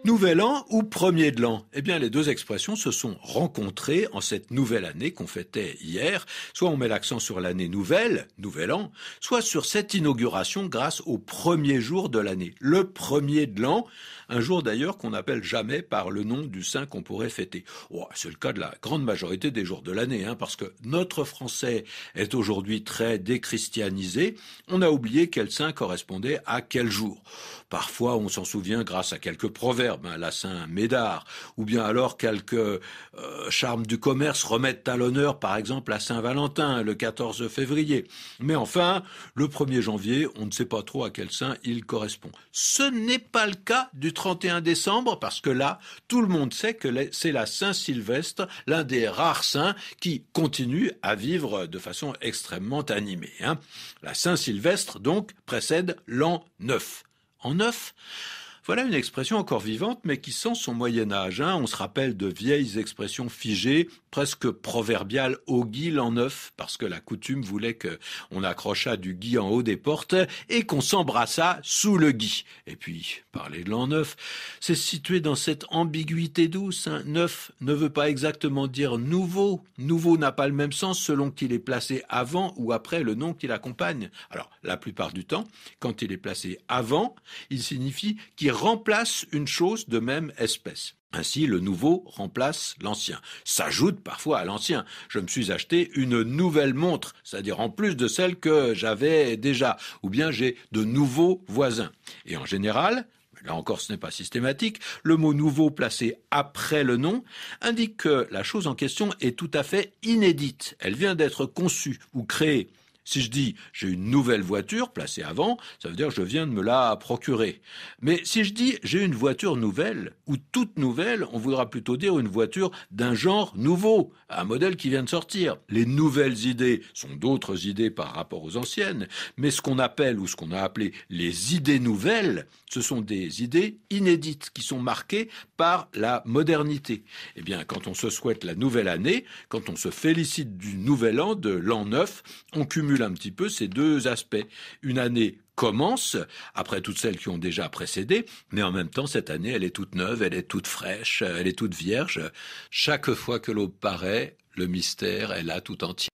Nouvel an ou premier de l'an? Eh bien, les deux expressions se sont rencontrées en cette nouvelle année qu'on fêtait hier. Soit on met l'accent sur l'année nouvelle, nouvel an, soit sur cette inauguration grâce au premier jour de l'année, le premier de l'an, un jour d'ailleurs qu'on n'appelle jamais par le nom du saint qu'on pourrait fêter. Oh, c'est le cas de la grande majorité des jours de l'année, parce que notre français est aujourd'hui très déchristianisé. On a oublié quel saint correspondait à quel jour. Parfois, on s'en souvient grâce à quelques proverbes, la Saint-Médard, ou bien alors quelques charmes du commerce remettent à l'honneur, par exemple, la Saint-Valentin, le 14 février. Mais enfin, le 1er janvier, on ne sait pas trop à quel saint il correspond. Ce n'est pas le cas du 31 décembre, parce que là, tout le monde sait que c'est la Saint-Sylvestre, l'un des rares saints qui continue à vivre de façon extrêmement animée. La Saint-Sylvestre, donc, précède l'an 9. En neuf, voilà une expression encore vivante, mais qui sent son Moyen-Âge. On se rappelle de vieilles expressions figées, presque proverbiales, au gui l'an neuf, parce que la coutume voulait qu'on accrochât du gui en haut des portes et qu'on s'embrassât sous le gui. Et puis, parler de l'an neuf, c'est situé dans cette ambiguïté douce. Neuf ne veut pas exactement dire nouveau. Nouveau n'a pas le même sens selon qu'il est placé avant ou après le nom qui l'accompagne. Alors, la plupart du temps, quand il est placé avant, il signifie qu'il remplace une chose de même espèce. Ainsi, le nouveau remplace l'ancien, s'ajoute parfois à l'ancien. Je me suis acheté une nouvelle montre, c'est-à-dire en plus de celle que j'avais déjà, ou bien j'ai de nouveaux voisins. Et en général, là encore ce n'est pas systématique, le mot nouveau placé après le nom indique que la chose en question est tout à fait inédite. Elle vient d'être conçue ou créée. Si je dis « j'ai une nouvelle voiture » placée avant, ça veut dire que je viens de me la procurer. Mais si je dis « j'ai une voiture nouvelle » ou « toute nouvelle », on voudra plutôt dire une voiture d'un genre nouveau, un modèle qui vient de sortir. Les nouvelles idées sont d'autres idées par rapport aux anciennes, mais ce qu'on appelle ou ce qu'on a appelé les idées nouvelles, ce sont des idées inédites qui sont marquées par la modernité. Eh bien, quand on se souhaite la nouvelle année, quand on se félicite du nouvel an, de l'an 9, on cumule un petit peu ces deux aspects. Une année commence, après toutes celles qui ont déjà précédé, mais en même temps, cette année, elle est toute neuve, elle est toute fraîche, elle est toute vierge. Chaque fois que l'aube paraît, le mystère est là tout entier.